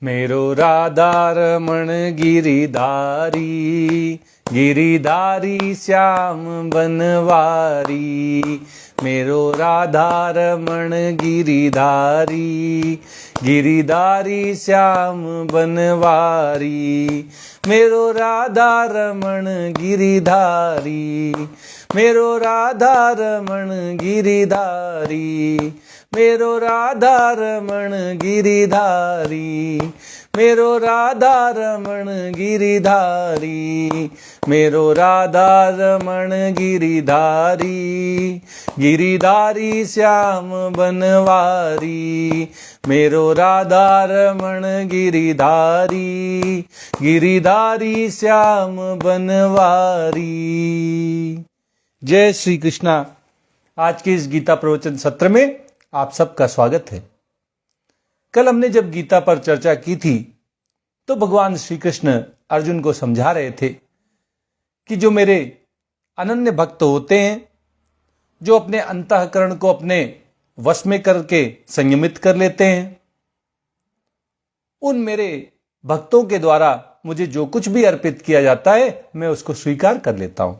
मेरो राधा रमण गिरिधारी, गिरिधारी श्याम बनवारी। मेरो राधा रमण गिरिधारी, गिरिधारी श्याम बनवारी। मेरो राधा रमण गिरिधारी, मेरो राधा रमण गिरिधारी, मेरो राधा रमण गिरिधारी, मेरो राधा रमण गिरिधारी, मेरो राधा रमण गिरिधारी, गिरिधारी श्याम बनवारी। मेरो राधा रमण गिरिधारी, गिरिधारी श्याम बनवारी। जय श्री कृष्णा। आज के इस गीता प्रवचन सत्र में आप सबका स्वागत है। कल हमने जब गीता पर चर्चा की थी तो भगवान श्री कृष्ण अर्जुन को समझा रहे थे कि जो मेरे अनन्य भक्त होते हैं, जो अपने अंतःकरण को अपने वश में करके संयमित कर लेते हैं, उन मेरे भक्तों के द्वारा मुझे जो कुछ भी अर्पित किया जाता है मैं उसको स्वीकार कर लेता हूं।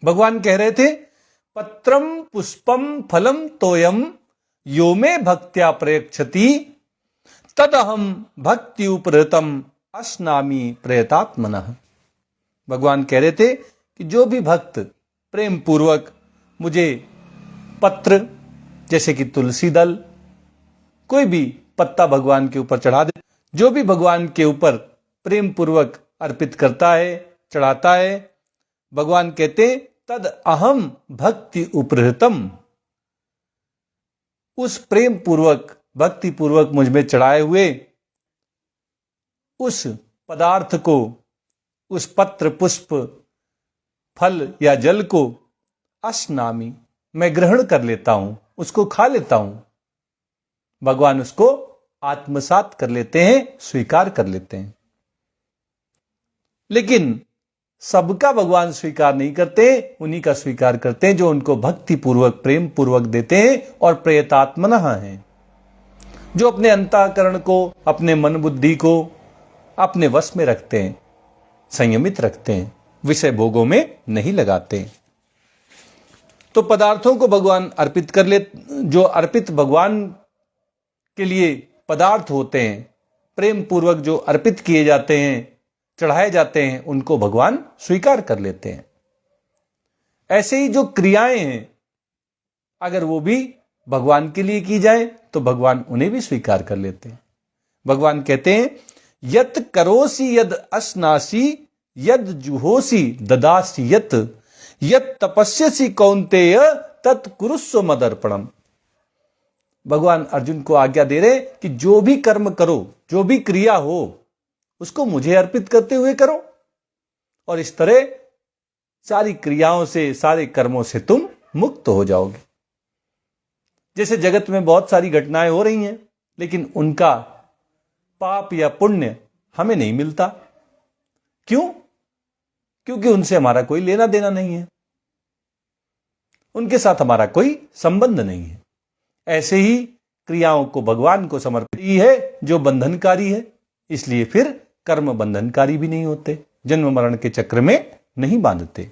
भगवान कह रहे थे, पत्रम पुष्पम फलम तोयम यो मे भक्त्या प्रयच्छति तदहम भक्ति उपरतम अस्नामि प्रयतात्मनः। भगवान कह रहे थे कि जो भी भक्त प्रेम पूर्वक मुझे पत्र जैसे कि तुलसी दल, कोई भी पत्ता भगवान के ऊपर चढ़ा दे, जो भी भगवान के ऊपर प्रेम पूर्वक अर्पित करता है, चढ़ाता है, भगवान कहते तद अहम भक्ति उपरतम, उस प्रेम पूर्वक भक्ति पूर्वक मुझ में चढ़ाए हुए उस पदार्थ को, उस पत्र पुष्प फल या जल को अस्नामि, मैं ग्रहण कर लेता हूं, उसको खा लेता हूं। भगवान उसको आत्मसात कर लेते हैं, स्वीकार कर लेते हैं। लेकिन सबका भगवान स्वीकार नहीं करते, उन्हीं का स्वीकार करते हैं जो उनको भक्ति पूर्वक प्रेम पूर्वक देते हैं और प्रयतात्मनः हैं, जो अपने अंतःकरण को, अपने मन बुद्धि को अपने वश में रखते हैं, संयमित रखते हैं, विषय भोगों में नहीं लगाते। तो पदार्थों को भगवान अर्पित कर ले, जो अर्पित भगवान के लिए पदार्थ होते हैं, प्रेम पूर्वक जो अर्पित किए जाते हैं, चढ़ाए जाते हैं, उनको भगवान स्वीकार कर लेते हैं। ऐसे ही जो क्रियाएं हैं, अगर वो भी भगवान के लिए की जाए तो भगवान उन्हें भी स्वीकार कर लेते हैं। भगवान कहते हैं, यत करोसि यद अस्नासि यद जुहोसि ददासि यत, यत तपस्यसि कौन्तेय तत् कुरुस्व मदर्पणम। भगवान अर्जुन को आज्ञा दे रहे कि जो भी कर्म करो, जो भी क्रिया हो, उसको मुझे अर्पित करते हुए करो, और इस तरह सारी क्रियाओं से, सारे कर्मों से तुम मुक्त हो जाओगे। जैसे जगत में बहुत सारी घटनाएं हो रही हैं, लेकिन उनका पाप या पुण्य हमें नहीं मिलता। क्यों? क्योंकि उनसे हमारा कोई लेना देना नहीं है, उनके साथ हमारा कोई संबंध नहीं है। ऐसे ही क्रियाओं को भगवान को समर्पित है जो बंधनकारी है, इसलिए फिर कर्म बंधनकारी भी नहीं होते, जन्म मरण के चक्र में नहीं बांधते।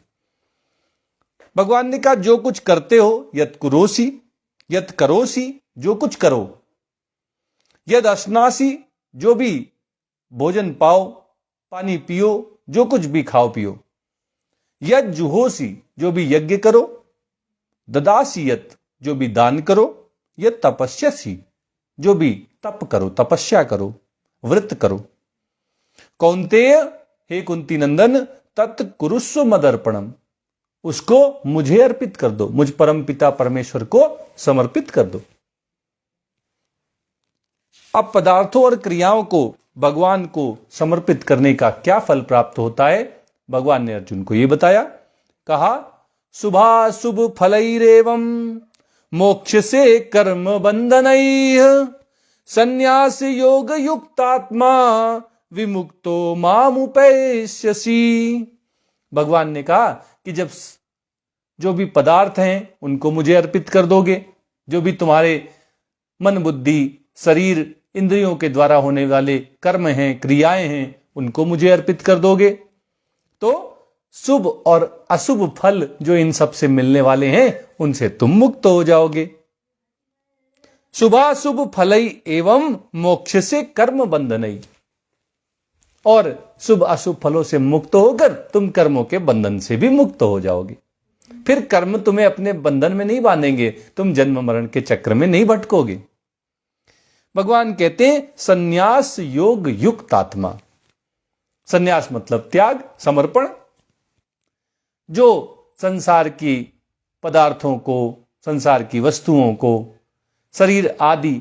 भगवान ने कहा, जो कुछ करते हो यत कुरोसी, यत करोसी, जो कुछ करो, यद अस्नासी, जो भी भोजन पाओ, पानी पियो, जो कुछ भी खाओ पियो, यद जुहोसी, जो भी यज्ञ करो, ददासी यत, जो भी दान करो, यद तपस्यसी, जो भी तप करो, तपस्या करो, व्रत करो। कौन्तेय, हे कुंती नंदन, तत् कुरुस्व मदर्पणम, उसको मुझे अर्पित कर दो, मुझ परम पिता परमेश्वर को समर्पित कर दो। अब पदार्थों और क्रियाओं को भगवान को समर्पित करने का क्या फल प्राप्त होता है, भगवान ने अर्जुन को यह बताया। कहा, शुभाशुभ फलैरेवं मोक्ष से कर्म बंधनैः संन्यास योग युक्तात्मा विमुक्तो मामुपैष्यसि। भगवान ने कहा कि जब जो भी पदार्थ हैं उनको मुझे अर्पित कर दोगे, जो भी तुम्हारे मन बुद्धि शरीर इंद्रियों के द्वारा होने वाले कर्म हैं, क्रियाएं हैं, उनको मुझे अर्पित कर दोगे तो शुभ और अशुभ फल जो इन सब से मिलने वाले हैं उनसे तुम मुक्त हो जाओगे। शुभाशुभ फलई एवं मोक्ष से कर्म बंधनई, और शुभ अशुभ फलों से मुक्त होकर तुम कर्मों के बंधन से भी मुक्त हो जाओगे। फिर कर्म तुम्हें अपने बंधन में नहीं बांधेंगे, तुम जन्म मरण के चक्र में नहीं भटकोगे। भगवान कहते हैं संन्यास योग युक्त आत्मा। संन्यास मतलब त्याग, समर्पण। जो संसार की पदार्थों को, संसार की वस्तुओं को, शरीर आदि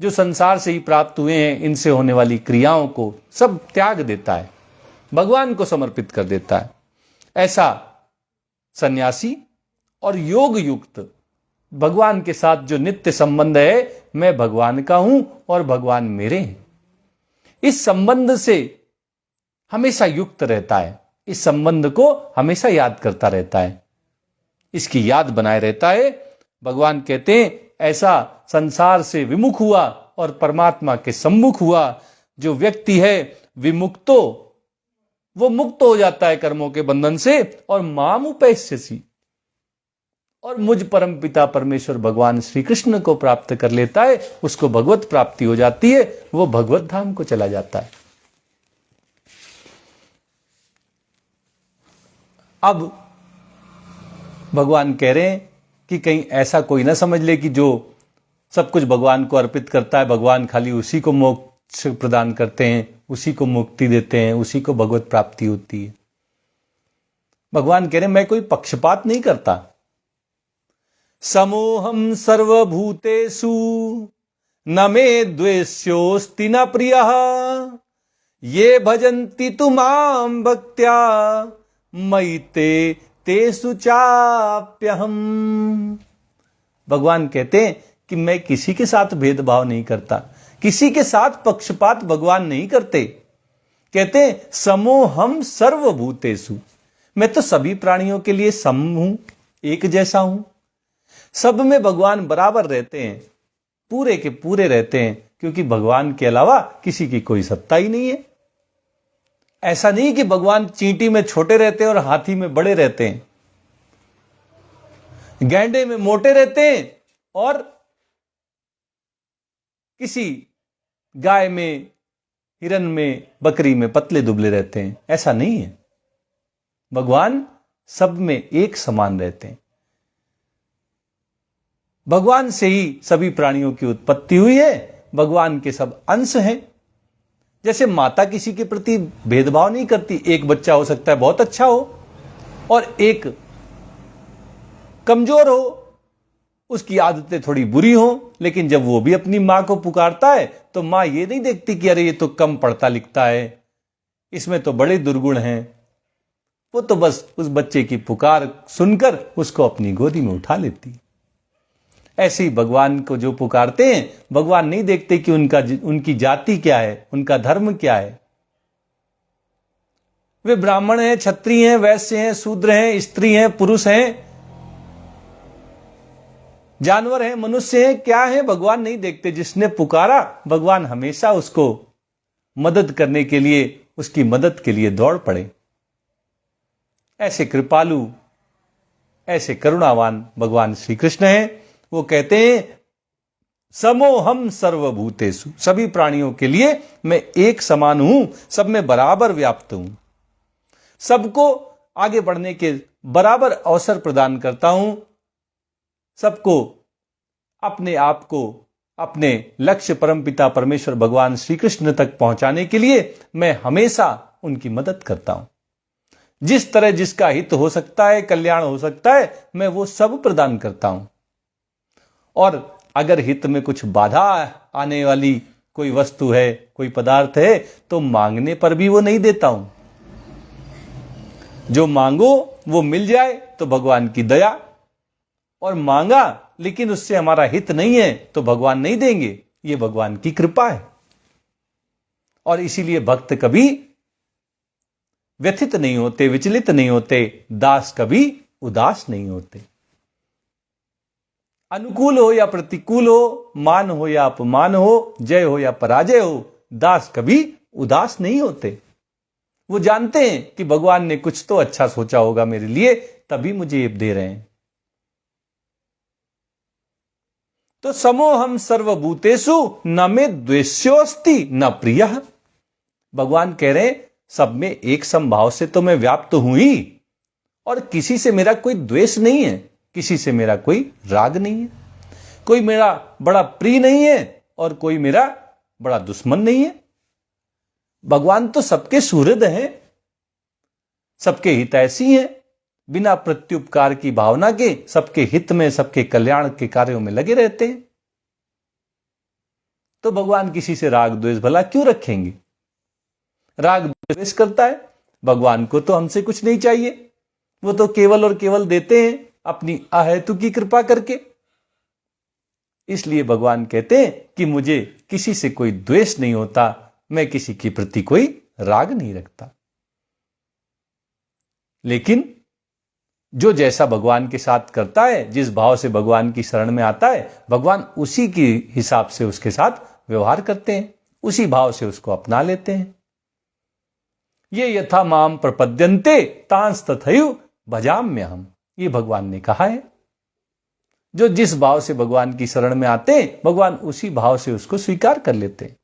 जो संसार से ही प्राप्त हुए हैं, इनसे होने वाली क्रियाओं को सब त्याग देता है, भगवान को समर्पित कर देता है, ऐसा सन्यासी। और योग युक्त, भगवान के साथ जो नित्य संबंध है, मैं भगवान का हूं और भगवान मेरे हैं, इस संबंध से हमेशा युक्त रहता है, इस संबंध को हमेशा याद करता रहता है, इसकी याद बनाए रहता है। भगवान कहते हैं ऐसा संसार से विमुख हुआ और परमात्मा के सम्मुख हुआ जो व्यक्ति है विमुक्तो, वो मुक्त हो जाता है कर्मों के बंधन से, और मामुपैस्यसि, और मुझ परम पिता परमेश्वर भगवान श्री कृष्ण को प्राप्त कर लेता है, उसको भगवत प्राप्ति हो जाती है, वो भगवत धाम को चला जाता है। अब भगवान कह रहे हैं कि कहीं ऐसा कोई ना समझ ले कि जो सब कुछ भगवान को अर्पित करता है, भगवान खाली उसी को मोक्ष प्रदान करते हैं, उसी को मुक्ति देते हैं, उसी को भगवत प्राप्ति होती है। भगवान कह रहे हैं मैं कोई पक्षपात नहीं करता। समोहम सर्वभूतेषु न मे द्वेष्योस्ति न प्रियः ये भजन्ति तु मां भक्त्या मयि तेषु चाप्यहम्। भगवान कहते हैं कि मैं किसी के साथ भेदभाव नहीं करता, किसी के साथ पक्षपात भगवान नहीं करते। कहते हैं समोहम सर्वभूतेषु, मैं तो सभी प्राणियों के लिए सम हूं, एक जैसा हूं। सब में भगवान बराबर रहते हैं, पूरे के पूरे रहते हैं, क्योंकि भगवान के अलावा किसी की कोई सत्ता ही नहीं है। ऐसा नहीं कि भगवान चींटी में छोटे रहते हैं और हाथी में बड़े रहते हैं, गैंडे में मोटे रहते हैं और किसी गाय में, हिरन में, बकरी में पतले दुबले रहते हैं। ऐसा नहीं है, भगवान सब में एक समान रहते हैं। भगवान से ही सभी प्राणियों की उत्पत्ति हुई है, भगवान के सब अंश हैं। जैसे माता किसी के प्रति भेदभाव नहीं करती, एक बच्चा हो सकता है बहुत अच्छा हो और एक कमजोर हो, उसकी आदतें थोड़ी बुरी हो, लेकिन जब वो भी अपनी मां को पुकारता है तो मां ये नहीं देखती कि अरे ये तो कम पढ़ता लिखता है, इसमें तो बड़े दुर्गुण हैं। वो तो बस उस बच्चे की पुकार सुनकर उसको अपनी गोदी में उठा लेती। ऐसे ही भगवान को जो पुकारते हैं, भगवान नहीं देखते कि उनकी जाति क्या है, उनका धर्म क्या है। वे ब्राह्मण हैं, क्षत्रिय हैं, वैश्य हैं, शूद्र हैं, स्त्री हैं, पुरुष हैं, जानवर हैं, मनुष्य हैं, क्या है भगवान नहीं देखते। जिसने पुकारा भगवान हमेशा उसको मदद करने के लिए, उसकी मदद के लिए दौड़ पड़े। ऐसे कृपालु, ऐसे करुणावान भगवान श्री कृष्ण हैं। वो कहते हैं समोहम सर्वभूतेषु, सभी प्राणियों के लिए मैं एक समान हूं, सब में बराबर व्याप्त हूं, सबको आगे बढ़ने के बराबर अवसर प्रदान करता हूं, सबको अपने आप को अपने लक्ष्य परमपिता परमेश्वर भगवान श्री कृष्ण तक पहुंचाने के लिए मैं हमेशा उनकी मदद करता हूं। जिस तरह जिसका हित हो सकता है, कल्याण हो सकता है, मैं वो सब प्रदान करता हूं। और अगर हित में कुछ बाधा आने वाली कोई वस्तु है, कोई पदार्थ है, तो मांगने पर भी वो नहीं देता हूं। जो मांगो वो मिल जाए तो भगवान की दया, और मांगा लेकिन उससे हमारा हित नहीं है तो भगवान नहीं देंगे, ये भगवान की कृपा है। और इसीलिए भक्त कभी व्यथित नहीं होते, विचलित नहीं होते, दास कभी उदास नहीं होते। अनुकूल हो या प्रतिकूल हो, मान हो या अपमान हो, जय हो या पराजय हो, दास कभी उदास नहीं होते। वो जानते हैं कि भगवान ने कुछ तो अच्छा सोचा होगा मेरे लिए, तभी मुझे ये दे रहे हैं। तो समोहम सर्वभूतेषु न मे द्वेष्योस्ति न प्रियः। भगवान कह रहे हैं सब में एक समभाव से तो मैं व्याप्त हूं ही, और किसी से मेरा कोई द्वेष नहीं है, किसी से मेरा कोई राग नहीं है, कोई मेरा बड़ा प्रिय नहीं है और कोई मेरा बड़ा दुश्मन नहीं है। भगवान तो सबके सुहृद हैं, सबके हितैषी हैं, बिना प्रत्युपकार की भावना के सबके हित में, सबके कल्याण के कार्यों में लगे रहते हैं। तो भगवान किसी से राग द्वेष भला क्यों रखेंगे? राग द्वेष करता है भगवान को तो हमसे कुछ नहीं चाहिए, वो तो केवल और केवल देते हैं अपनी अहेतु की कृपा करके। इसलिए भगवान कहते हैं कि मुझे किसी से कोई द्वेष नहीं होता, मैं किसी के प्रति कोई राग नहीं रखता। लेकिन जो जैसा भगवान के साथ करता है, जिस भाव से भगवान की शरण में आता है, भगवान उसी के हिसाब से उसके साथ व्यवहार करते हैं, उसी भाव से उसको अपना लेते हैं। ये यथा माम प्रपद्यन्ते तांस तथैव भजाम्यहम्, ये भगवान ने कहा है। जो जिस भाव से भगवान की शरण में आते हैं, भगवान उसी भाव से उसको स्वीकार कर लेते हैं।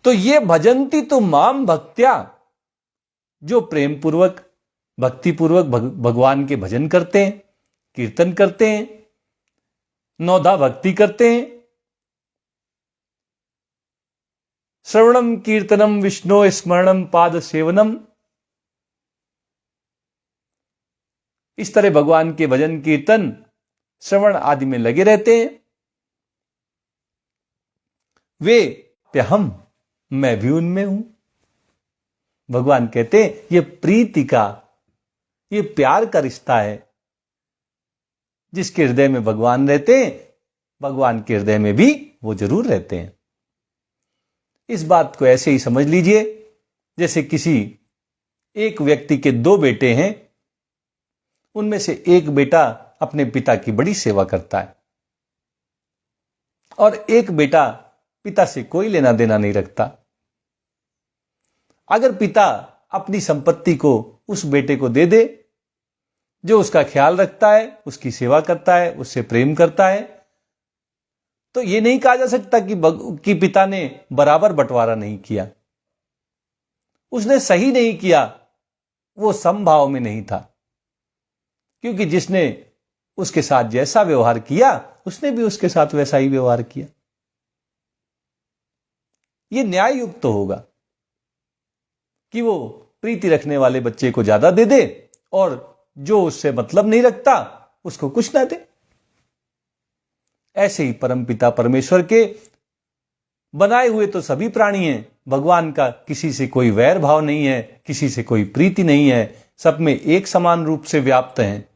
तो ये भजंती तो माम भक्त्या, जो प्रेम पूर्वक भक्ति पूर्वक भगवान के भजन करते हैं, कीर्तन करते हैं, नौधा भक्ति करते हैं, श्रवणम कीर्तनम विष्णु स्मरणम पाद सेवनम, इस तरह भगवान के भजन कीर्तन श्रवण आदि में लगे रहते हैं, वे प्यहम, मैं भी उनमें हूं। भगवान कहते हैं ये प्रीति का, ये प्यार का रिश्ता है। जिसके हृदय में भगवान रहते हैं, भगवान के हृदय में भी वो जरूर रहते हैं। इस बात को ऐसे ही समझ लीजिए जैसे किसी एक व्यक्ति के दो बेटे हैं, उनमें से एक बेटा अपने पिता की बड़ी सेवा करता है और एक बेटा पिता से कोई लेना देना नहीं रखता। अगर पिता अपनी संपत्ति को उस बेटे को दे दे जो उसका ख्याल रखता है, उसकी सेवा करता है, उससे प्रेम करता है, तो यह नहीं कहा जा सकता कि पिता ने बराबर बंटवारा नहीं किया, उसने सही नहीं किया, वो समभाव में नहीं था। क्योंकि जिसने उसके साथ जैसा व्यवहार किया, उसने भी उसके साथ वैसा ही व्यवहार किया। यह न्याय युक्त तो होगा कि वो प्रीति रखने वाले बच्चे को ज्यादा दे दे और जो उससे मतलब नहीं रखता उसको कुछ ना दे। ऐसे ही परमपिता परमेश्वर के बनाए हुए तो सभी प्राणी हैं, भगवान का किसी से कोई वैर भाव नहीं है, किसी से कोई प्रीति नहीं है, सब में एक समान रूप से व्याप्त हैं,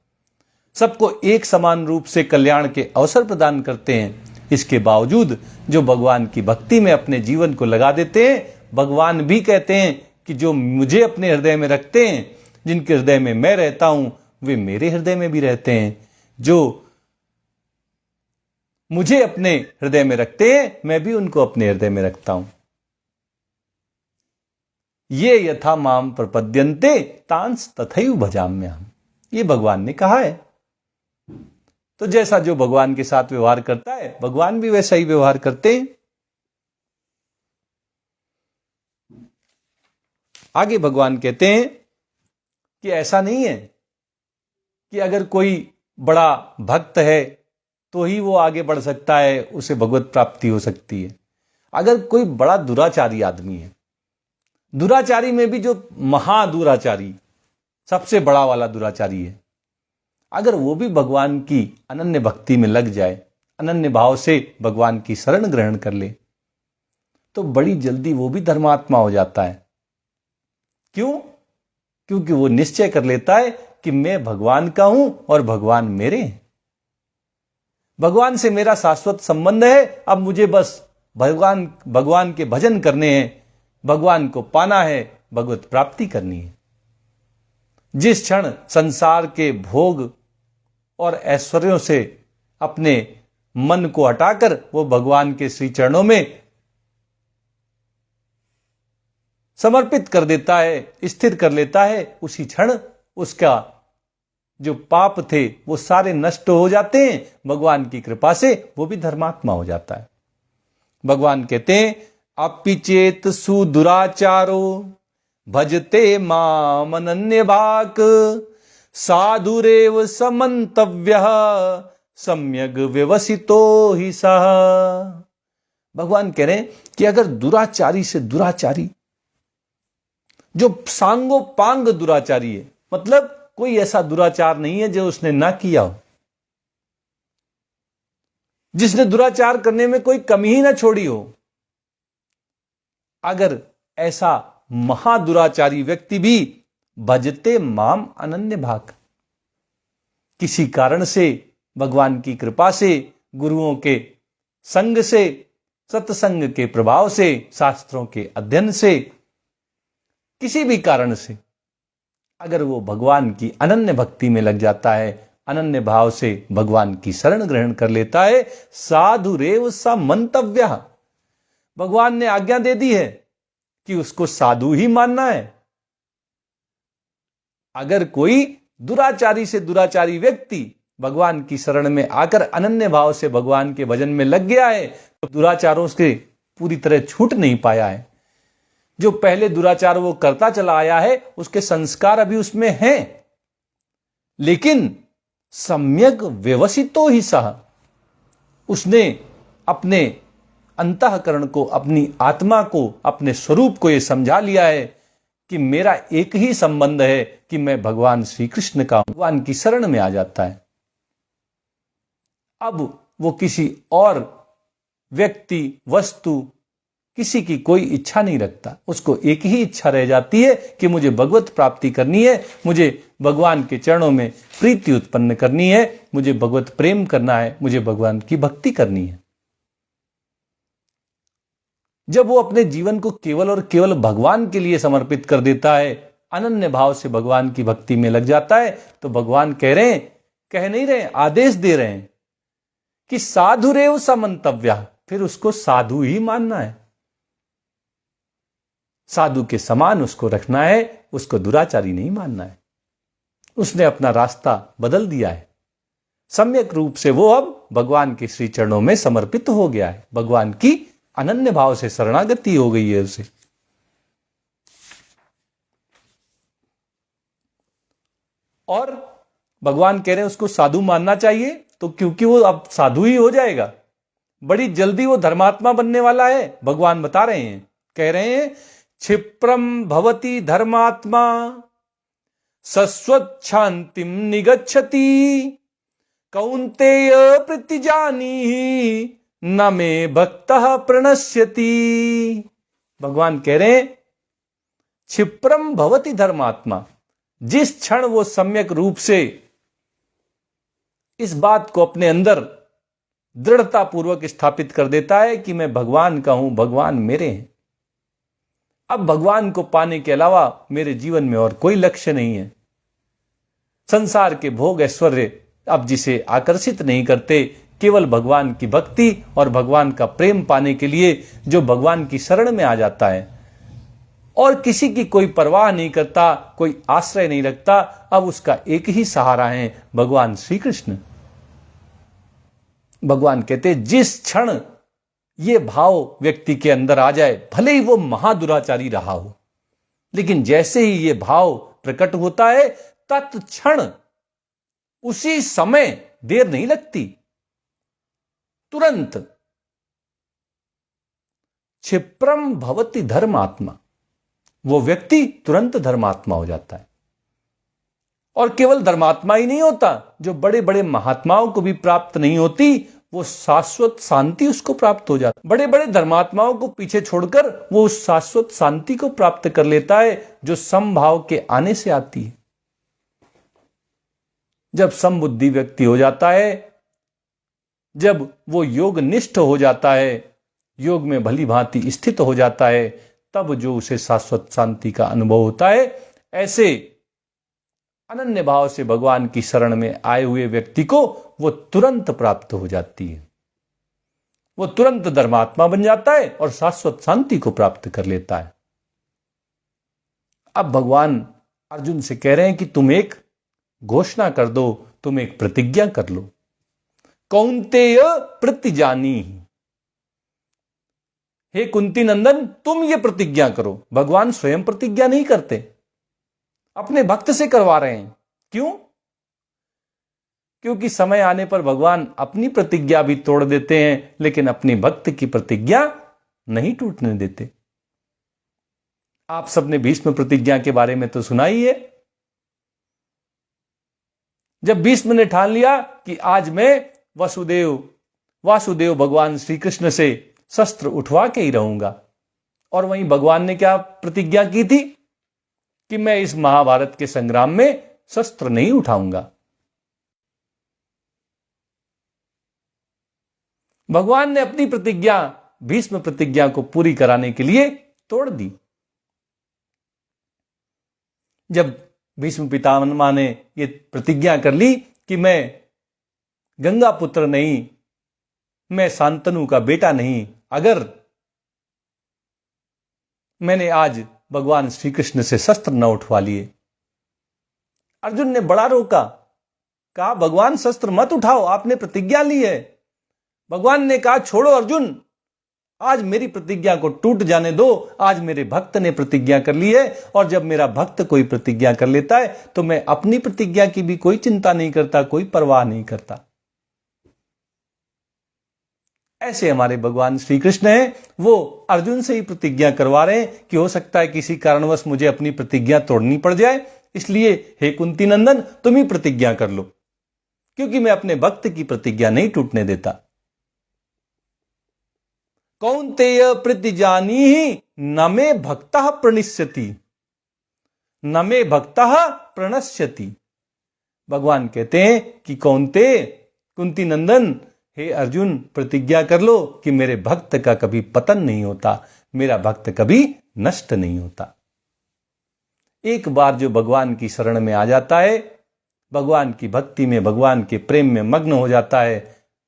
सबको एक समान रूप से कल्याण के अवसर प्रदान करते हैं। इसके बावजूद जो भगवान की भक्ति में अपने जीवन को लगा देते हैं, भगवान भी कहते हैं कि जो मुझे अपने हृदय में रखते हैं, जिनके हृदय में मैं रहता हूं, वे मेरे हृदय में भी रहते हैं। जो मुझे अपने हृदय में रखते हैं, मैं भी उनको अपने हृदय में रखता हूं। ये यथा माम प्रपद्यन्ते तांस तथैव भजाम्यहम्, ये भगवान ने कहा है। तो जैसा जो भगवान के साथ व्यवहार करता है, भगवान भी वैसा ही व्यवहार करते हैं। आगे भगवान कहते हैं कि ऐसा नहीं है कि अगर कोई बड़ा भक्त है तो ही वो आगे बढ़ सकता है, उसे भगवत प्राप्ति हो सकती है। अगर कोई बड़ा दुराचारी आदमी है, दुराचारी में भी जो महादुराचारी, सबसे बड़ा वाला दुराचारी है, अगर वो भी भगवान की अनन्य भक्ति में लग जाए, अनन्य भाव से भगवान की शरण ग्रहण कर ले, तो बड़ी जल्दी वो भी धर्मात्मा हो जाता है। क्यों? क्योंकि वो निश्चय कर लेता है कि मैं भगवान का हूं और भगवान मेरे हैं, भगवान से मेरा शाश्वत संबंध है। अब मुझे बस भगवान के भजन करने हैं, भगवान को पाना है, भगवत प्राप्ति करनी है। जिस क्षण संसार के भोग और ऐश्वर्यों से अपने मन को हटाकर वो भगवान के श्री चरणों में समर्पित कर देता है, स्थिर कर लेता है, उसी क्षण उसका जो पाप थे वो सारे नष्ट हो जाते हैं। भगवान की कृपा से वो भी धर्मात्मा हो जाता है। भगवान कहते हैं अपि चेत सुदुराचारो भजते माम अनन्य भाग साधुरेव समन्तव्यः सम्यग व्यवसितो ही सह। भगवान कह रहे हैं कि अगर दुराचारी से दुराचारी, जो सांगो पांग दुराचारी है, मतलब कोई ऐसा दुराचार नहीं है जो उसने ना किया हो, जिसने दुराचार करने में कोई कमी ही ना छोड़ी हो, अगर ऐसा महादुराचारी व्यक्ति भी भजते माम अनन्य भाग, किसी कारण से, भगवान की कृपा से, गुरुओं के संग से, सत्संग के प्रभाव से, शास्त्रों के अध्ययन से, किसी भी कारण से अगर वो भगवान की अनन्य भक्ति में लग जाता है, अनन्य भाव से भगवान की शरण ग्रहण कर लेता है, साधुरेव स मंतव्य, भगवान ने आज्ञा दे दी है कि उसको साधु ही मानना है। अगर कोई दुराचारी से दुराचारी व्यक्ति भगवान की शरण में आकर अनन्य भाव से भगवान के भजन में लग गया है तो दुराचारों से पूरी तरह छूट नहीं पाया है। जो पहले दुराचार वो करता चला आया है उसके संस्कार अभी उसमें हैं, लेकिन सम्यक व्यवसितो ही सह, उसने अपने अंतःकरण को, अपनी आत्मा को, अपने स्वरूप को यह समझा लिया है कि मेरा एक ही संबंध है कि मैं भगवान श्री कृष्ण का, भगवान की शरण में आ जाता है। अब वो किसी और व्यक्ति, वस्तु, किसी की कोई इच्छा नहीं रखता, उसको एक ही इच्छा रह जाती है कि मुझे भगवत प्राप्ति करनी है, मुझे भगवान के चरणों में प्रीति उत्पन्न करनी है, मुझे भगवत प्रेम करना है, मुझे भगवान की भक्ति करनी है। जब वो अपने जीवन को केवल और केवल भगवान के लिए समर्पित कर देता है, अनन्य भाव से भगवान की भक्ति में लग जाता है, तो भगवान कह रहे हैं, कह नहीं रहे, आदेश दे रहे हैं कि साधुरेव समन्तव्य, फिर उसको साधु ही मानना है, साधु के समान उसको रखना है, उसको दुराचारी नहीं मानना है। उसने अपना रास्ता बदल दिया है, सम्यक रूप से वो अब भगवान के श्री चरणों में समर्पित हो गया है, भगवान की अनन्य भाव से शरणागति हो गई है उसे। और भगवान कह रहे हैं उसको साधु मानना चाहिए, तो क्योंकि वो अब साधु ही हो जाएगा, बड़ी जल्दी वो धर्मात्मा बनने वाला है। भगवान बता रहे हैं, कह रहे हैं क्षिप्रम भवति धर्मात्मा सस्वच्छांतिम निगच्छति कौन्तेय प्रतिजानीहि न मे भक्तः प्रणश्यति। भगवान कह रहे हैं क्षिप्रम भवति धर्मात्मा, जिस क्षण वो सम्यक रूप से इस बात को अपने अंदर दृढ़ता पूर्वक स्थापित कर देता है कि मैं भगवान का हूं, भगवान मेरे हैं, अब भगवान को पाने के अलावा मेरे जीवन में और कोई लक्ष्य नहीं है, संसार के भोग ऐश्वर्य अब जिसे आकर्षित नहीं करते, केवल भगवान की भक्ति और भगवान का प्रेम पाने के लिए जो भगवान की शरण में आ जाता है और किसी की कोई परवाह नहीं करता, कोई आश्रय नहीं रखता, अब उसका एक ही सहारा है भगवान श्री कृष्ण। भगवान कहते जिस क्षण ये भाव व्यक्ति के अंदर आ जाए, भले ही वो महादुराचारी रहा हो, लेकिन जैसे ही ये भाव प्रकट होता है तत्क्षण, उसी समय, देर नहीं लगती, तुरंत क्षिप्रम भवति धर्मात्मा, वो व्यक्ति तुरंत धर्मात्मा हो जाता है। और केवल धर्मात्मा ही नहीं होता, जो बड़े बड़े महात्माओं को भी प्राप्त नहीं होती, वो शाश्वत शांति उसको प्राप्त हो जाती। बड़े बड़े धर्मात्माओं को पीछे छोड़कर वो उस शाश्वत शांति को प्राप्त कर लेता है जो समभाव के आने से आती है। जब समबुद्धि व्यक्ति हो जाता है, जब वो योग निष्ठ हो जाता है, योग में भली भांति स्थित हो जाता है, तब जो उसे शाश्वत शांति का अनुभव होता है। ऐसे अनन्य भाव से भगवान की शरण में आए हुए व्यक्ति को वो तुरंत प्राप्त हो जाती है। वो तुरंत धर्मात्मा बन जाता है और शाश्वत शांति को प्राप्त कर लेता है। अब भगवान अर्जुन से कह रहे हैं कि तुम एक घोषणा कर दो, तुम एक प्रतिज्ञा कर लो। कौन्तेय प्रतिजानी, हे कुंती नंदन तुम ये प्रतिज्ञा करो। भगवान स्वयं प्रतिज्ञा नहीं करते, अपने भक्त से करवा रहे हैं। क्यों? क्योंकि समय आने पर भगवान अपनी प्रतिज्ञा भी तोड़ देते हैं, लेकिन अपनी भक्त की प्रतिज्ञा नहीं टूटने देते। आप सबने भीष्म प्रतिज्ञा के बारे में तो सुना ही है। जब भीष्म ने ठान लिया कि आज मैं वासुदेव भगवान श्री कृष्ण से शस्त्र उठवा के ही रहूंगा, और वहीं भगवान ने क्या प्रतिज्ञा की थी कि मैं इस महाभारत के संग्राम में शस्त्र नहीं उठाऊंगा। भगवान ने अपनी प्रतिज्ञा, भीष्म प्रतिज्ञा को पूरी कराने के लिए तोड़ दी। जब भीष्म पितामह ने यह प्रतिज्ञा कर ली कि मैं गंगा पुत्र नहीं, मैं शांतनु का बेटा नहीं, अगर मैंने आज भगवान श्री कृष्ण से शस्त्र न उठवा लिए। अर्जुन ने बड़ा रोका, कहा भगवान शस्त्र मत उठाओ, आपने प्रतिज्ञा ली है। भगवान ने कहा छोड़ो अर्जुन, आज मेरी प्रतिज्ञा को टूट जाने दो। आज मेरे भक्त ने प्रतिज्ञा कर ली है, और जब मेरा भक्त कोई प्रतिज्ञा कर लेता है तो मैं अपनी प्रतिज्ञा की भी कोई चिंता नहीं करता, कोई परवाह नहीं करता। ऐसे हमारे भगवान श्री कृष्ण हैं, वो अर्जुन से ही प्रतिज्ञा करवा रहे हैं कि हो सकता है किसी कारणवश मुझे अपनी प्रतिज्ञा तोड़नी पड़ जाए, इसलिए हे कुंती नंदन तुम ही प्रतिज्ञा कर लो, क्योंकि मैं अपने भक्त की प्रतिज्ञा नहीं टूटने देता। कौन्तेय प्रतिजानीहि न मे भक्तः प्रणश्यति, न मे भक्तः प्रणश्यति। भगवान कहते हैं कि कौन्तेय, कुंती नंदन, हे अर्जुन प्रतिज्ञा कर लो कि मेरे भक्त का कभी पतन नहीं होता, मेरा भक्त कभी नष्ट नहीं होता। एक बार जो भगवान की शरण में आ जाता है, भगवान की भक्ति में, भगवान के प्रेम में मग्न हो जाता है,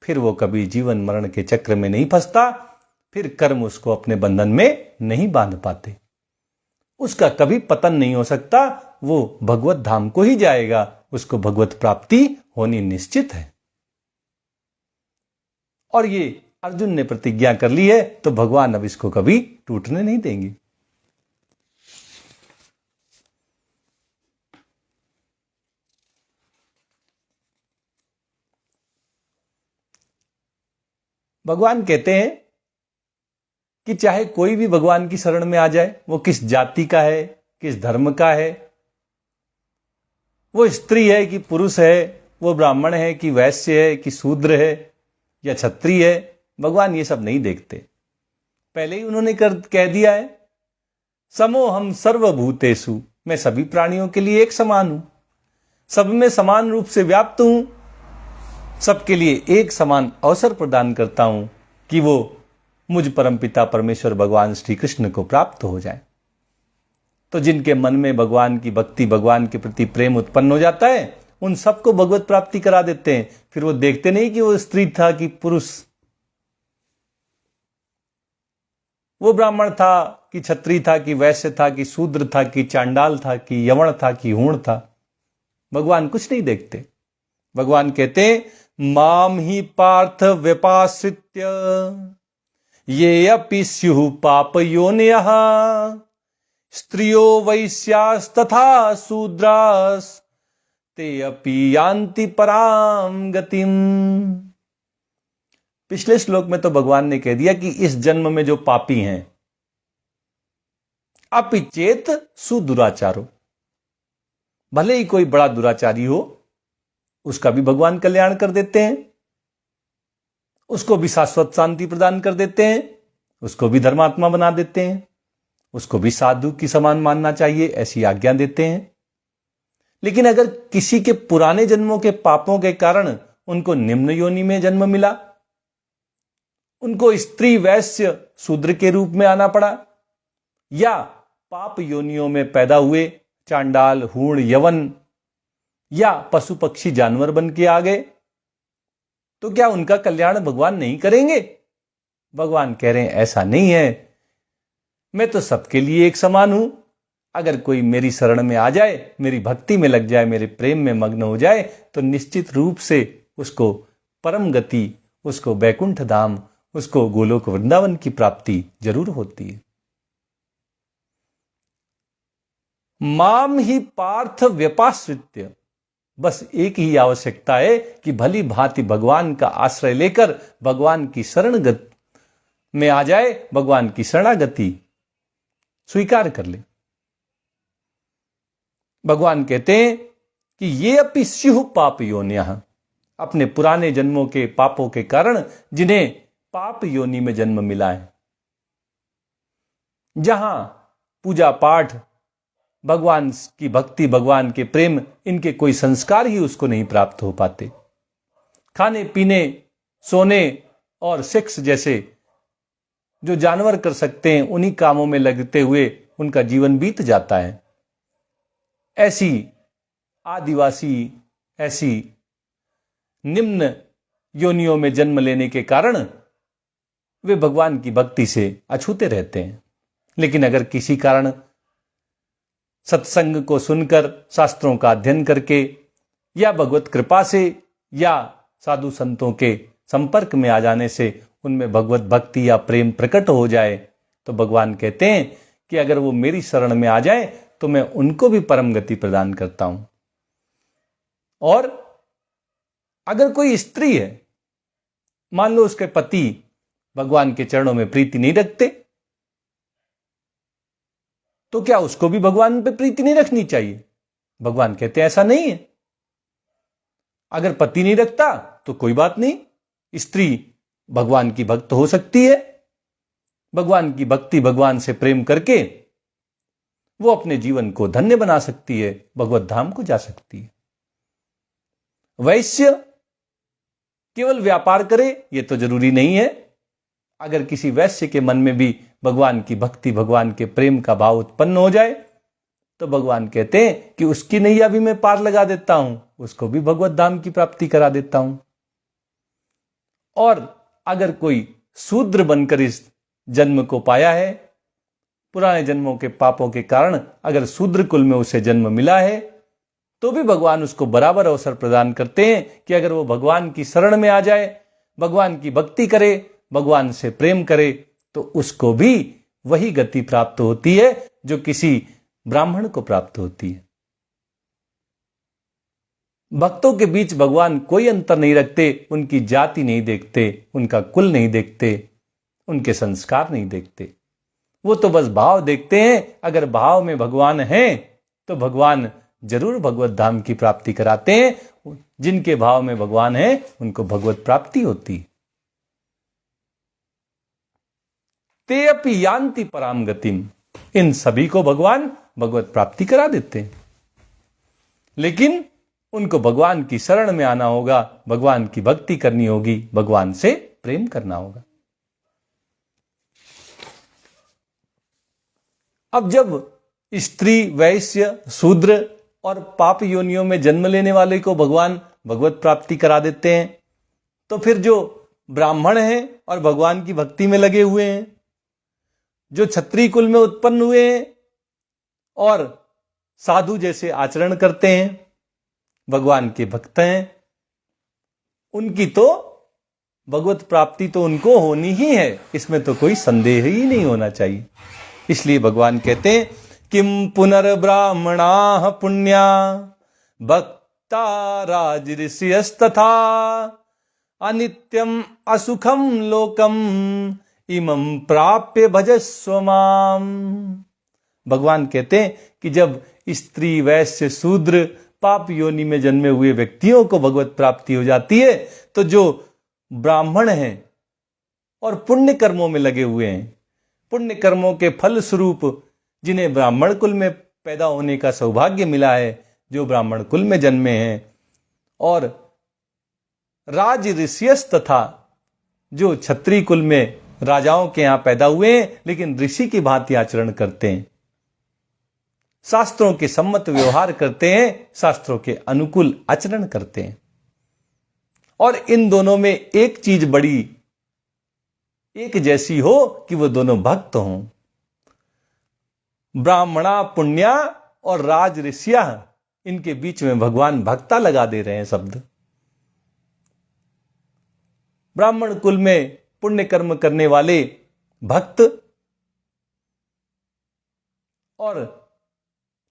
फिर वो कभी जीवन मरण के चक्र में नहीं फंसता, फिर कर्म उसको अपने बंधन में नहीं बांध पाते, उसका कभी पतन नहीं हो सकता। वो भगवत धाम को ही जाएगा, उसको भगवत प्राप्ति होनी निश्चित है। और ये अर्जुन ने प्रतिज्ञा कर ली है, तो भगवान अब इसको कभी टूटने नहीं देंगे। भगवान कहते हैं कि चाहे कोई भी भगवान की शरण में आ जाए, वो किस जाति का है, किस धर्म का है, वो स्त्री है कि पुरुष है, वो ब्राह्मण है कि वैश्य है कि शूद्र है या क्षत्रिय है, भगवान ये सब नहीं देखते। पहले ही उन्होंने कह दिया है, समोहम सर्वभूतेषु, मैं सभी प्राणियों के लिए एक समान हूं, सब में समान रूप से व्याप्त हूं, सबके लिए एक समान अवसर प्रदान करता हूं कि वो मुझ परमपिता परमेश्वर भगवान श्री कृष्ण को प्राप्त हो जाए। तो जिनके मन में भगवान की भक्ति, भगवान के प्रति प्रेम उत्पन्न हो जाता है, उन सबको भगवत प्राप्ति करा देते हैं। फिर वो देखते नहीं कि वो स्त्री था कि पुरुष, वो ब्राह्मण था कि क्षत्रिय था कि वैश्य था कि शूद्र था कि चांडाल था कि यवण था कि हूण था, भगवान कुछ नहीं देखते। भगवान कहते हैं माम ही पार्थ व्यपाश्रित्य ये अपि स्युः पापयोनयः स्त्रियो वैश्यास्तथा शूद्रास् ते अपि यान्ति पराम गतिम। पिछले श्लोक में तो भगवान ने कह दिया कि इस जन्म में जो पापी हैं, अपि चेत सुदुराचारो, भले ही कोई बड़ा दुराचारी हो, उसका भी भगवान कल्याण कर देते हैं, उसको भी शाश्वत शांति प्रदान कर देते हैं, उसको भी धर्मात्मा बना देते हैं, उसको भी साधु की समान मानना चाहिए ऐसी आज्ञा देते हैं। लेकिन अगर किसी के पुराने जन्मों के पापों के कारण उनको निम्न योनि में जन्म मिला, उनको स्त्री वैश्य शूद्र के रूप में आना पड़ा, या पाप योनियों में पैदा हुए चांडाल हूण यवन या पशु पक्षी जानवर बन के आ गए, तो क्या उनका कल्याण भगवान नहीं करेंगे? भगवान कह रहे हैं ऐसा नहीं है, मैं तो सबके लिए एक समान हूं। अगर कोई मेरी शरण में आ जाए, मेरी भक्ति में लग जाए, मेरे प्रेम में मग्न हो जाए, तो निश्चित रूप से उसको परम गति, उसको बैकुंठ धाम, उसको गोलोक वृंदावन की प्राप्ति जरूर होती है। माम ही पार्थ व्यपाश्रित्य, बस एक ही आवश्यकता है कि भली भांति भगवान का आश्रय लेकर भगवान की शरण में आ जाए, भगवान की शरणागति स्वीकार कर ले। भगवान कहते हैं कि ये अपि स्युः पाप योनियः, अपने पुराने जन्मों के पापों के कारण जिन्हें पाप योनि में जन्म मिला है, जहां पूजा पाठ, भगवान की भक्ति, भगवान के प्रेम, इनके कोई संस्कार ही उसको नहीं प्राप्त हो पाते। खाने पीने, सोने और सेक्स जैसे जो जानवर कर सकते हैं, उन्हीं कामों में लगते हुए उनका जीवन बीत जाता है। ऐसी आदिवासी, ऐसी निम्न योनियों में जन्म लेने के कारण वे भगवान की भक्ति से अछूते रहते हैं। लेकिन अगर किसी कारण सत्संग को सुनकर, शास्त्रों का अध्ययन करके, या भगवत कृपा से, या साधु संतों के संपर्क में आ जाने से उनमें भगवत भक्ति या प्रेम प्रकट हो जाए, तो भगवान कहते हैं कि अगर वो मेरी शरण में आ जाए तो मैं उनको भी परम गति प्रदान करता हूं। और अगर कोई स्त्री है, मान लो उसके पति भगवान के चरणों में प्रीति नहीं रखते, तो क्या उसको भी भगवान पे प्रीति नहीं रखनी चाहिए? भगवान कहते हैं ऐसा नहीं है। अगर पति नहीं रखता तो कोई बात नहीं, स्त्री भगवान की भक्त हो सकती है। भगवान की भक्ति, भगवान से प्रेम करके वो अपने जीवन को धन्य बना सकती है, भगवत धाम को जा सकती है। वैश्य केवल व्यापार करे ये तो जरूरी नहीं है। अगर किसी वैश्य के मन में भी भगवान की भक्ति, भगवान के प्रेम का भाव उत्पन्न हो जाए, तो भगवान कहते हैं कि उसकी नैया भी मैं पार लगा देता हूं, उसको भी भगवत धाम की प्राप्ति करा देता हूं। और अगर कोई शूद्र बनकर इस जन्म को पाया है, पुराने जन्मों के पापों के कारण अगर शूद्र कुल में उसे जन्म मिला है, तो भी भगवान उसको बराबर अवसर प्रदान करते हैं कि अगर वो भगवान की शरण में आ जाए, भगवान की भक्ति करे, भगवान से प्रेम करे, तो उसको भी वही गति प्राप्त होती है जो किसी ब्राह्मण को प्राप्त होती है। भक्तों के बीच भगवान कोई अंतर नहीं रखते, उनकी जाति नहीं देखते, उनका कुल नहीं देखते, उनके संस्कार नहीं देखते। वो तो बस भाव देखते हैं। अगर भाव में भगवान है तो भगवान जरूर भगवत धाम की प्राप्ति कराते हैं। जिनके भाव में भगवान है उनको भगवत प्राप्ति होती। ते अपि यान्ति पराम गतिम, इन सभी को भगवान भगवत प्राप्ति करा देते हैं। लेकिन उनको भगवान की शरण में आना होगा, भगवान की भक्ति करनी होगी, भगवान से प्रेम करना होगा। अब जब स्त्री, वैश्य, शूद्र और पाप योनियों में जन्म लेने वाले को भगवान भगवत प्राप्ति करा देते हैं, तो फिर जो ब्राह्मण हैं और भगवान की भक्ति में लगे हुए हैं, जो क्षत्रिय कुल में उत्पन्न हुए हैं और साधु जैसे आचरण करते हैं, भगवान के भक्त हैं, उनकी तो भगवत प्राप्ति तो उनको होनी ही है, इसमें तो कोई संदेह ही नहीं होना चाहिए। इसलिए भगवान कहते हैं किम पुनर्ब्राह्मणाः पुण्या भक्ता राजऋषयस्तथा अनित्यम असुखम लोकम इमं प्राप्य भजस्व माम। भगवान कहते हैं कि जब स्त्री, वैश्य, शूद्र, पाप योनि में जन्मे हुए व्यक्तियों को भगवत प्राप्ति हो जाती है, तो जो ब्राह्मण हैं और पुण्य कर्मों में लगे हुए हैं, पुण्य कर्मों के फल स्वरूप जिन्हें ब्राह्मण कुल में पैदा होने का सौभाग्य मिला है, जो ब्राह्मण कुल में जन्मे हैं, और राज ऋषियस तथा जो क्षत्रिय कुल में राजाओं के यहां पैदा हुए हैं लेकिन ऋषि की भांति आचरण करते हैं, शास्त्रों के सम्मत व्यवहार करते हैं, शास्त्रों के अनुकूल आचरण करते हैं। और इन दोनों में एक चीज बड़ी एक जैसी हो कि वो दोनों भक्त हों। ब्राह्मणा पुण्या और राज ऋषिया, इनके बीच में भगवान भक्ता लगा दे रहे हैं शब्द। ब्राह्मण कुल में पुण्य कर्म करने वाले भक्त और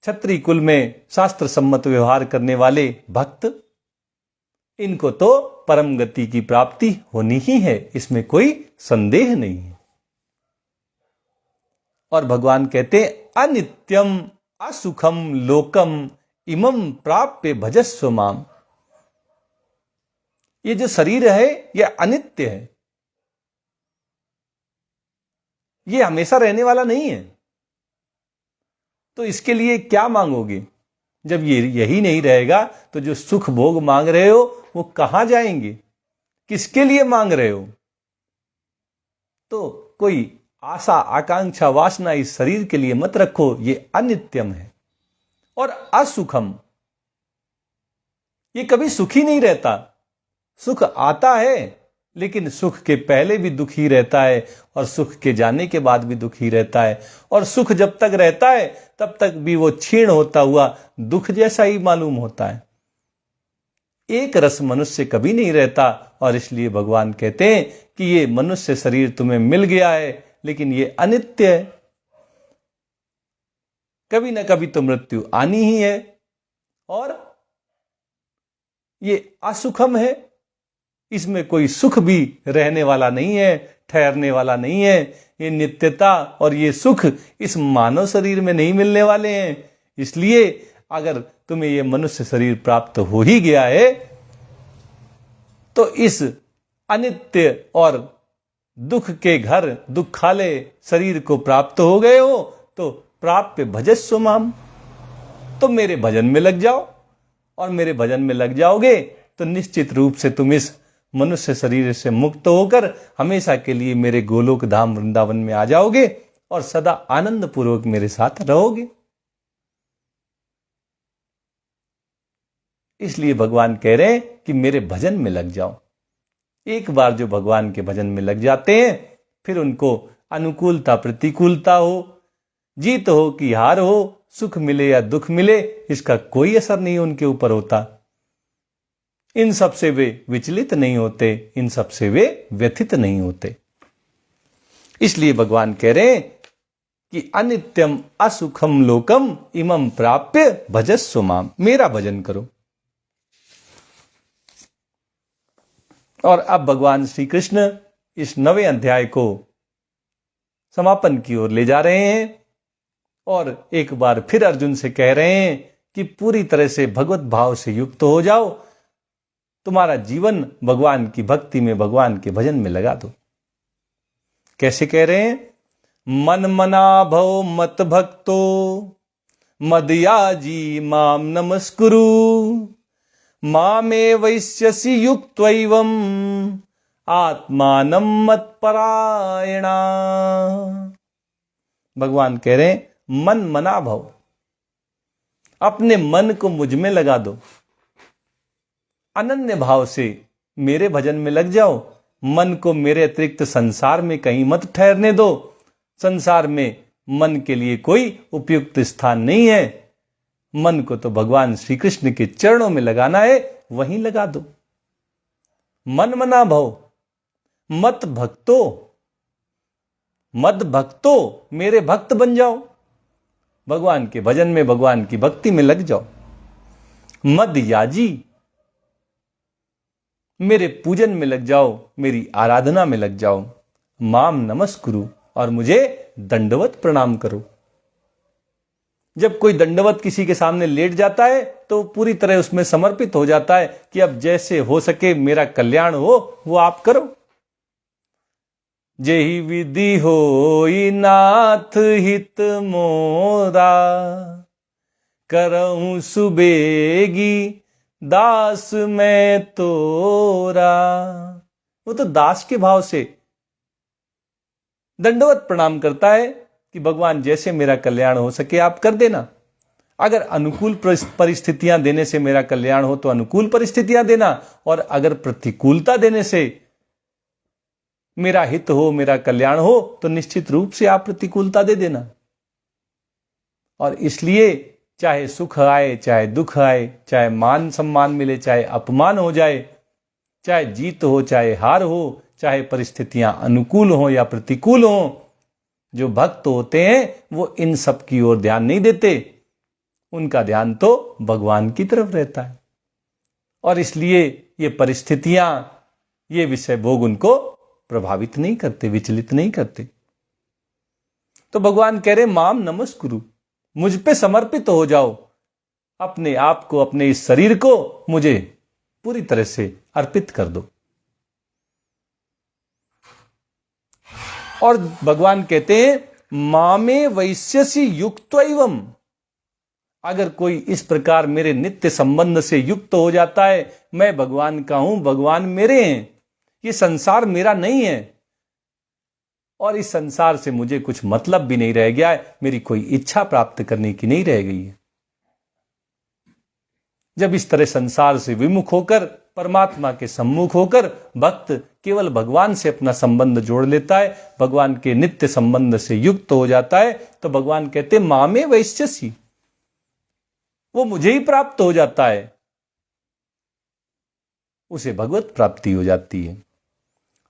क्षत्रिय कुल में शास्त्र सम्मत व्यवहार करने वाले भक्त, इनको तो परम गति की प्राप्ति होनी ही है, इसमें कोई संदेह नहीं है। और भगवान कहते हैं अनित्यम असुखम लोकम इमं प्राप्य भजस्व माम। ये जो शरीर है यह अनित्य है, ये हमेशा रहने वाला नहीं है। तो इसके लिए क्या मांगोगे? जब ये यही नहीं रहेगा तो जो सुख भोग मांग रहे हो वो कहां जाएंगे? किसके लिए मांग रहे हो? तो कोई आशा आकांक्षा वासना इस शरीर के लिए मत रखो, ये अनित्यम है। और असुखम, ये कभी सुखी नहीं रहता। सुख आता है लेकिन सुख के पहले भी दुख ही रहता है और सुख के जाने के बाद भी दुख ही रहता है। और सुख जब तक रहता है तब तक भी वो क्षीण होता हुआ दुख जैसा ही मालूम होता है। एक रस मनुष्य कभी नहीं रहता। और इसलिए भगवान कहते हैं कि ये मनुष्य शरीर तुम्हें मिल गया है लेकिन ये अनित्य है, कभी ना कभी तो मृत्यु आनी ही है। और ये असुखम है, इसमें कोई सुख भी रहने वाला नहीं है, ठहरने वाला नहीं है। ये नित्यता और ये सुख इस मानव शरीर में नहीं मिलने वाले हैं। इसलिए अगर तुम्हें ये मनुष्य शरीर प्राप्त हो ही गया है तो इस अनित्य और दुख के घर दुखालय शरीर को प्राप्त हो गए हो तो प्राप्य भजस्व माम, तो मेरे भजन में लग जाओ। और मेरे भजन में लग जाओगे तो निश्चित रूप से तुम इस मनुष्य शरीर से मुक्त होकर हमेशा के लिए मेरे गोलोक धाम वृंदावन में आ जाओगे और सदा आनंद पूर्वक मेरे साथ रहोगे। इसलिए भगवान कह रहे हैं कि मेरे भजन में लग जाओ। एक बार जो भगवान के भजन में लग जाते हैं फिर उनको अनुकूलता प्रतिकूलता हो, जीत हो कि हार हो, सुख मिले या दुख मिले, इसका कोई असर नहीं उनके ऊपर होता। इन सब से वे विचलित नहीं होते, इन सब से वे व्यथित नहीं होते। इसलिए भगवान कह रहे हैं कि अनित्यम असुखम लोकम इमं प्राप्य भजस्व माम, मेरा भजन करो। और अब भगवान श्री कृष्ण इस 9वें अध्याय को समापन की ओर ले जा रहे हैं और एक बार फिर अर्जुन से कह रहे हैं कि पूरी तरह से भगवत भाव से युक्त हो जाओ, तुम्हारा जीवन भगवान की भक्ति में, भगवान के भजन में लगा दो। कैसे कह रहे हैं? मन मना भव मत भक्तो मदयाजी माम नमस्कुरु मामे वैश्यसि युक्त्वैवं आत्मानं मत्परायणा। भगवान कह रहे हैं मन मना भव, अपने मन को मुझ में लगा दो, अनन्य भाव से मेरे भजन में लग जाओ। मन को मेरे अतिरिक्त संसार में कहीं मत ठहरने दो। संसार में मन के लिए कोई उपयुक्त स्थान नहीं है। मन को तो भगवान श्री कृष्ण के चरणों में लगाना है, वहीं लगा दो। मन मना भव मत भक्तो, मद भक्तो, मेरे भक्त बन जाओ, भगवान के भजन में, भगवान की भक्ति में लग जाओ। मद याजी, मेरे पूजन में लग जाओ, मेरी आराधना में लग जाओ। माम नमस्कुरु, और मुझे दंडवत प्रणाम करो। जब कोई दंडवत किसी के सामने लेट जाता है तो पूरी तरह उसमें समर्पित हो जाता है कि अब जैसे हो सके मेरा कल्याण हो वो आप करो। जेहि विधि होई नाथ हित मोरा करऊं सुबेगी दास मैं तोरा। वो तो दास के भाव से दंडवत प्रणाम करता है कि भगवान जैसे मेरा कल्याण हो सके आप कर देना। अगर अनुकूल परिस्थितियां देने से मेरा कल्याण हो तो अनुकूल परिस्थितियां देना, और अगर प्रतिकूलता देने से मेरा हित हो, मेरा कल्याण हो, तो निश्चित रूप से आप प्रतिकूलता दे देना। और इसलिए चाहे सुख आए, चाहे दुख आए, चाहे मान सम्मान मिले, चाहे अपमान हो जाए, चाहे जीत हो, चाहे हार हो, चाहे परिस्थितियां अनुकूल हो या प्रतिकूल हो, जो भक्त होते हैं वो इन सब की ओर ध्यान नहीं देते, उनका ध्यान तो भगवान की तरफ रहता है। और इसलिए ये परिस्थितियां, ये विषय भोग उनको प्रभावित नहीं करते, विचलित नहीं करते। तो भगवान कह रहे माम नमस्कुरु, मुझ पे समर्पित हो जाओ, अपने आप को, अपने इस शरीर को मुझे पूरी तरह से अर्पित कर दो। और भगवान कहते हैं मामे वैश्यसि युक्त्वैवम्, अगर कोई इस प्रकार मेरे नित्य संबंध से युक्त हो जाता है, मैं भगवान का हूं, भगवान मेरे हैं, ये संसार मेरा नहीं है और इस संसार से मुझे कुछ मतलब भी नहीं रह गया है, मेरी कोई इच्छा प्राप्त करने की नहीं रह गई है। जब इस तरह संसार से विमुख होकर, परमात्मा के सम्मुख होकर भक्त केवल भगवान से अपना संबंध जोड़ लेता है, भगवान के नित्य संबंध से युक्त हो जाता है, तो भगवान कहते मामे वैश्यसि, वो मुझे ही प्राप्त हो जाता है, उसे भगवत प्राप्ति हो जाती है।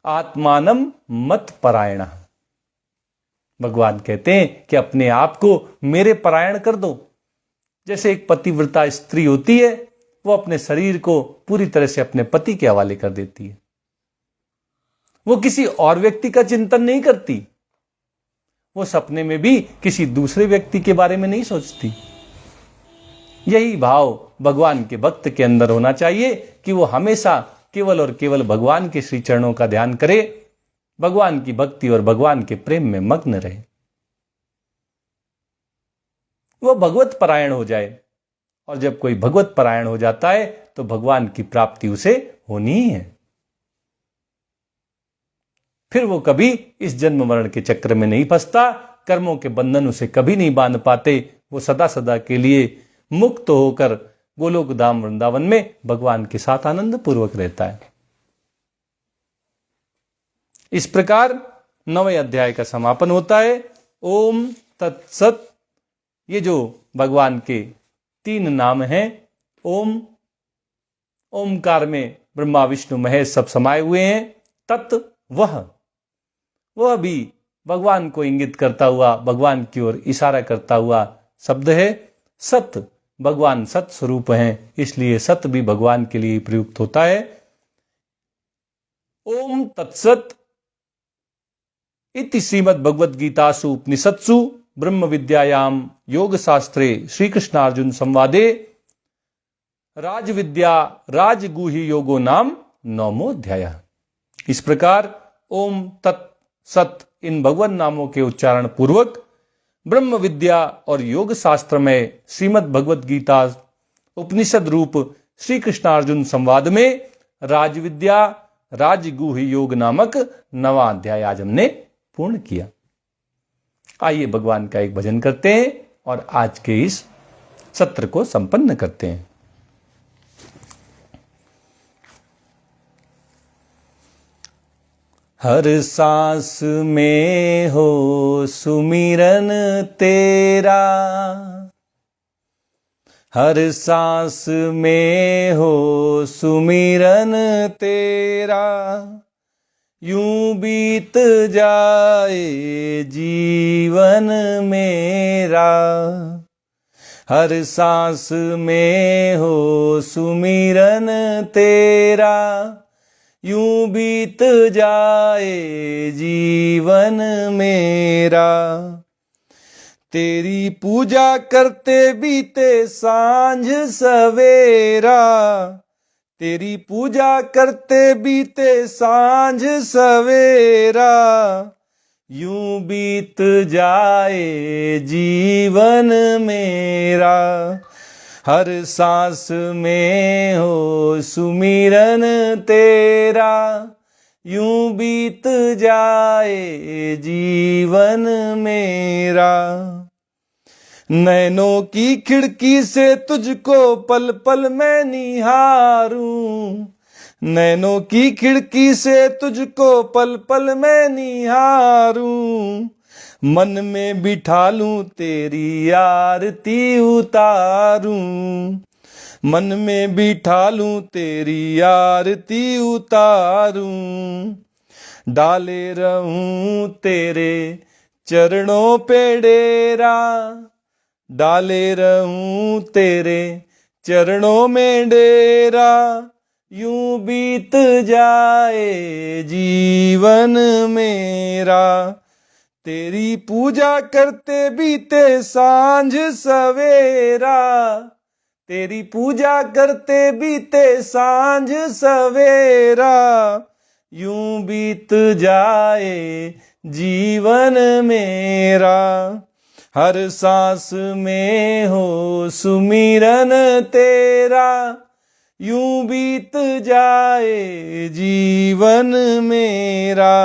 आत्मानम मत परायण, भगवान कहते हैं कि अपने आप को मेरे परायण कर दो। जैसे एक पतिव्रता स्त्री होती है, वो अपने शरीर को पूरी तरह से अपने पति के हवाले कर देती है, वो किसी और व्यक्ति का चिंतन नहीं करती, वो सपने में भी किसी दूसरे व्यक्ति के बारे में नहीं सोचती। यही भाव भगवान के भक्त के अंदर होना चाहिए कि वो हमेशा केवल और केवल भगवान के श्री चरणों का ध्यान करे, भगवान की भक्ति और भगवान के प्रेम में मग्न रहे, वो भगवत परायण हो जाए। और जब कोई भगवत परायण हो जाता है तो भगवान की प्राप्ति उसे होनी ही है। फिर वो कभी इस जन्म मरण के चक्र में नहीं फंसता, कर्मों के बंधन उसे कभी नहीं बांध पाते, वो सदा सदा के लिए मुक्त होकर गोलोक धाम वृंदावन में भगवान के साथ आनंद पूर्वक रहता है। इस प्रकार 9वें अध्याय का समापन होता है। ओम तत्सत, ये जो भगवान के 3 नाम हैं, ओम, ओमकार में ब्रह्मा विष्णु महेश सब समाये हुए हैं। तत्, वह भी भगवान को इंगित करता हुआ, भगवान की ओर इशारा करता हुआ शब्द है। सत, भगवान सत स्वरूप हैं, इसलिए सत भी भगवान के लिए प्रयुक्त होता है। ओम तत्सत इति श्रीमद् भगवद गीतासु उपनिषत्सु ब्रह्म विद्यायाम योग शास्त्रे श्री कृष्णार्जुन संवादे राजविद्या राजगुहि योगो नाम 9वां अध्याय। इस प्रकार ओम तत् सत इन भगवान नामों के उच्चारण पूर्वक ब्रह्म विद्या और योग शास्त्र में श्रीमद् भगवद गीता उपनिषद रूप श्री कृष्णार्जुन संवाद में राजविद्या राजगुहि योग नामक 9वां अध्याय आज हमने पूर्ण किया। आइए भगवान का एक भजन करते हैं और आज के इस सत्र को संपन्न करते हैं। हर सांस में हो सुमिरन तेरा, हर सांस में हो सुमिरन तेरा, यूं बीत जाए जीवन मेरा। हर सांस में हो सुमिरन तेरा, यूं बीत जाए जीवन मेरा। तेरी पूजा करते बीते सांझ सवेरा, तेरी पूजा करते बीते सांझ सवेरा, यूं बीत जाए जीवन मेरा। हर सांस में हो सुमिरन तेरा, यूं बीत जाए जीवन मेरा। नैनों की खिड़की से तुझको पल पल मैं निहारूं, नैनों की खिड़की से तुझको पल पल मैं निहारूं, मन में बिठा लूं तेरी आरती उतारूं, मन में बिठा लूं तेरी आरती उतारूं, डाले रहूं तेरे चरणों पे डेरा, डाले रहूं तेरे चरणों में डेरा, यूं बीत जाए जीवन मेरा, तेरी पूजा करते बीते सांझ सवेरा, तेरी पूजा करते बीते सांझ सवेरा, यूं बीत जाए जीवन मेरा, हर सांस में हो सुमिरन तेरा, यूं बीत जाए जीवन मेरा,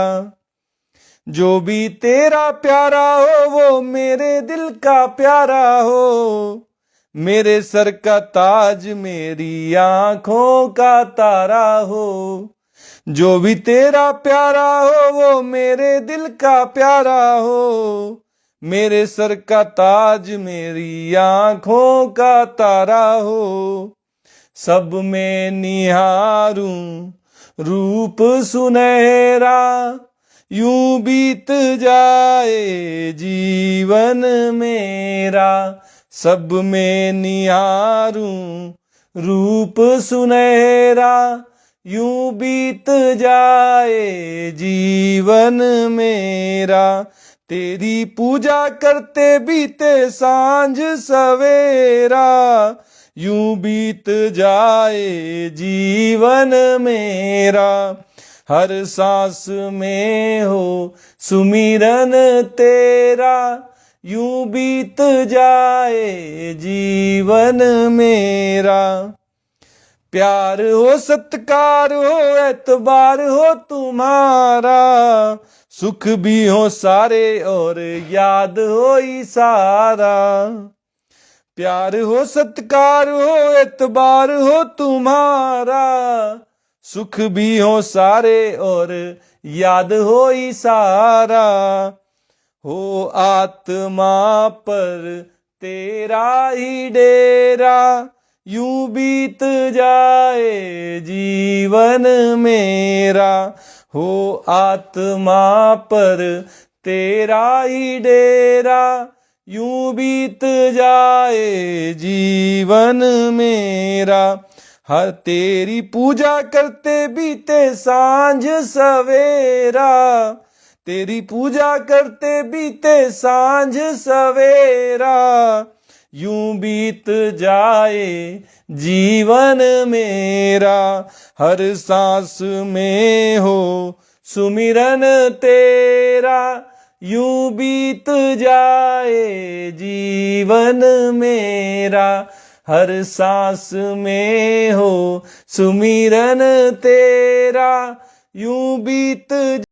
जो भी तेरा प्यारा हो वो मेरे दिल का प्यारा हो, मेरे सर का ताज मेरी आंखों का तारा हो, जो भी तेरा प्यारा हो वो मेरे दिल का प्यारा हो, मेरे सर का ताज मेरी आंखों का तारा हो, सब में निहारूं रूप सुनहरा, यूं बीत जाए जीवन मेरा, सब में निहारूं रूप सुनहरा, यूं बीत जाए जीवन मेरा, तेरी पूजा करते बीते सांझ सवेरा, यूं बीत जाए जीवन मेरा, हर सांस में हो सुमिरन तेरा, यूं बीत जाए जीवन मेरा, प्यार हो सत्कार हो एतबार हो तुम्हारा, सुख भी हो सारे और याद हो इशारा, प्यार हो सत्कार हो एतबार हो तुम्हारा, सुख भी हो सारे और याद हो इशारा, हो आत्मा पर तेरा ही डेरा, यूं बीत जाए जीवन मेरा, हो आत्मा पर तेरा ही डेरा, यूं बीत जाए जीवन मेरा, हर तेरी पूजा करते बीते सांझ सवेरा, तेरी पूजा करते बीते सांझ सवेरा, यूं बीत जाए जीवन मेरा, हर सांस में हो सुमिरन तेरा, यूं बीत जाए जीवन मेरा, हर सांस में हो सुमिरन तेरा, यूं बीत